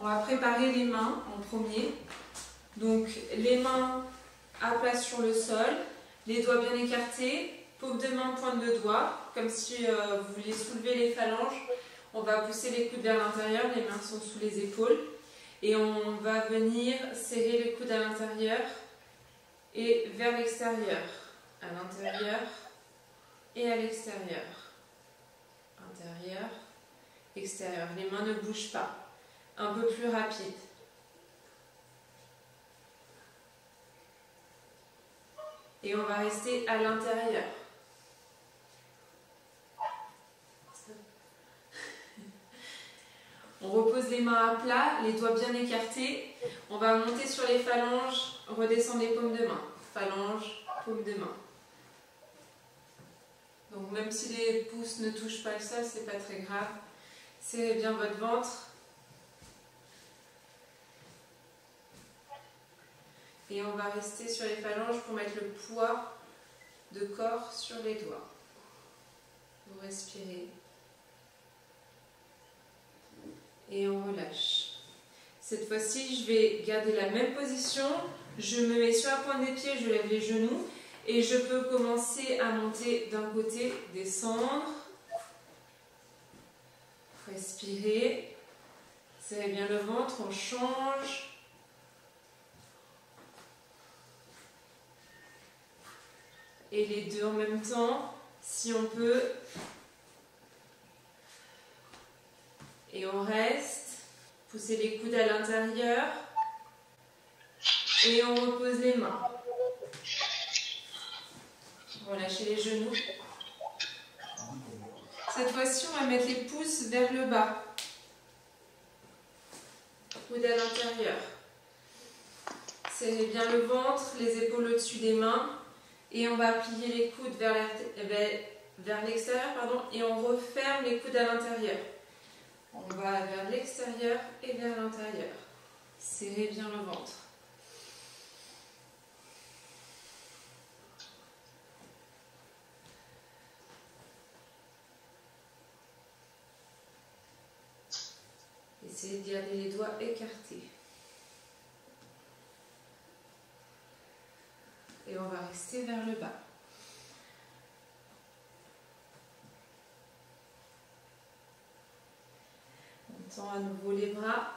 On va préparer les mains en premier. Donc les mains à plat sur le sol, les doigts bien écartés, paume de main, pointe de doigt, comme si vous vouliez soulever les phalanges. On va pousser les coudes vers l'intérieur, les mains sont sous les épaules. Et on va venir serrer les coudes à l'intérieur et vers l'extérieur. À l'intérieur et à l'extérieur. Intérieur, extérieur. Les mains ne bougent pas. Un peu plus rapide. Et on va rester à l'intérieur. On repose les mains à plat, les doigts bien écartés. On va monter sur les phalanges, redescendre les paumes de main. Phalanges, paumes de main. Donc même si les pouces ne touchent pas le sol, c'est pas très grave. Serrez bien votre ventre. Et on va rester sur les phalanges pour mettre le poids de corps sur les doigts. Vous respirez. Et on relâche. Cette fois-ci, je vais garder la même position. Je me mets sur la pointe des pieds, je lève les genoux. Et je peux commencer à monter d'un côté, descendre. Respirez. Serrez bien le ventre, on change. Et les deux en même temps, si on peut. Et on reste. Poussez les coudes à l'intérieur. Et on repose les mains. Relâchez les genoux. Cette fois-ci, on va mettre les pouces vers le bas. Coudes à l'intérieur. Serrez bien le ventre, les épaules au-dessus des mains. Et on va plier les coudes vers l'extérieur, et on referme les coudes à l'intérieur. On va vers l'extérieur et vers l'intérieur. Serrez bien le ventre. Essayez de garder les doigts écartés. Et on va rester vers le bas. On tend à nouveau les bras.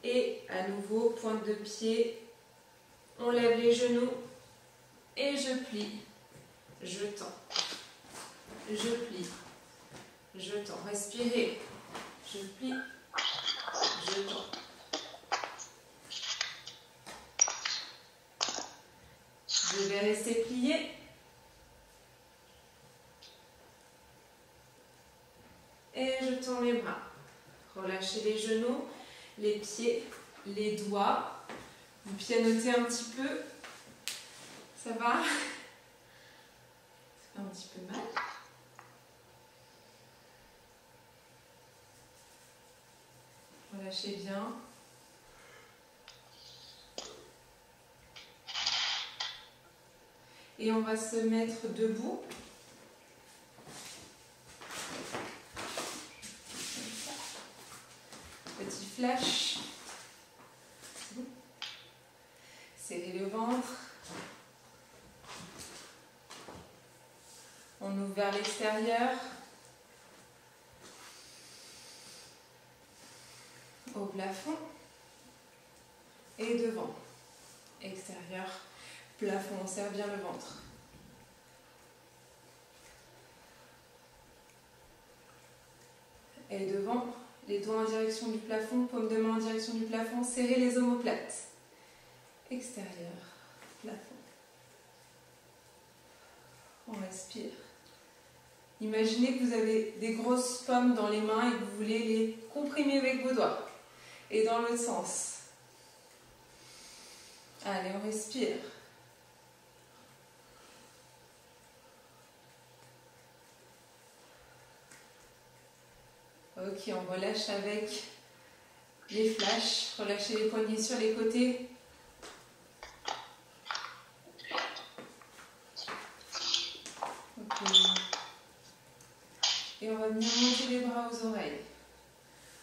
Et à nouveau, pointe de pied. On lève les genoux. Et je plie. Je tends. Je plie. Je tends. Respirez. Je plie. Je tends. Je vais rester plié. Et je tends les bras. Relâchez les genoux, les pieds, les doigts. Vous pianotez un petit peu. Ça va? Ça fait un petit peu mal. Relâchez bien. Et on va se mettre debout. Petit flash. Serrez le ventre. On ouvre vers l'extérieur. Au plafond. Et devant. Extérieur. Plafond, on serre bien le ventre. Et devant, les doigts en direction du plafond, paume de main en direction du plafond, serrez les omoplates. Extérieur, plafond. On respire. Imaginez que vous avez des grosses pommes dans les mains et que vous voulez les comprimer avec vos doigts. Et dans l'autre sens. Allez, on respire. Ok, on relâche avec les flashs. Relâchez les poignets sur les côtés. Ok. Et on va venir monter les bras aux oreilles.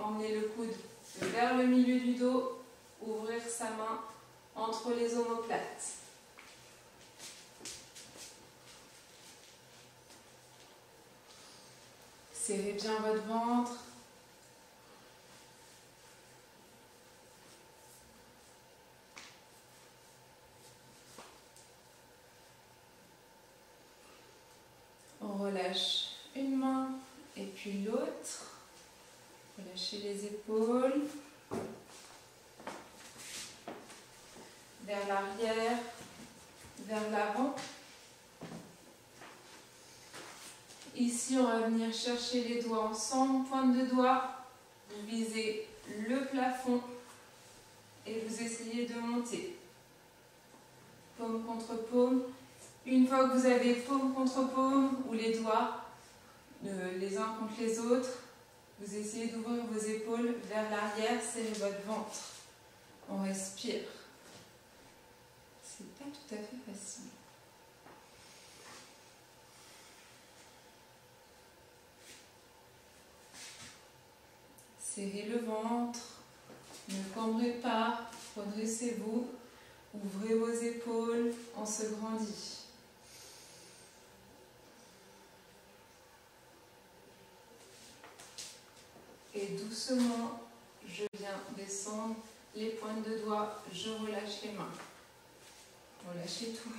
emmener le coude vers le milieu du dos, ouvrir sa main entre les omoplates. Serrez bien votre ventre. On relâche une main et puis l'autre. Relâchez les épaules. Vers l'arrière, vers l'avant. Ici, on va venir chercher les doigts ensemble, pointe de doigt. Vous visez le plafond et vous essayez de monter. Paume contre paume. Une fois que vous avez paume contre paume ou les doigts les uns contre les autres, vous essayez d'ouvrir vos épaules vers l'arrière, serrez votre ventre. On respire. C'est pas tout à fait facile. Serrez le ventre, ne cambrez pas, redressez-vous, ouvrez vos épaules, on se grandit. Et doucement, je viens descendre les pointes de doigts, je relâche les mains. Relâchez tout.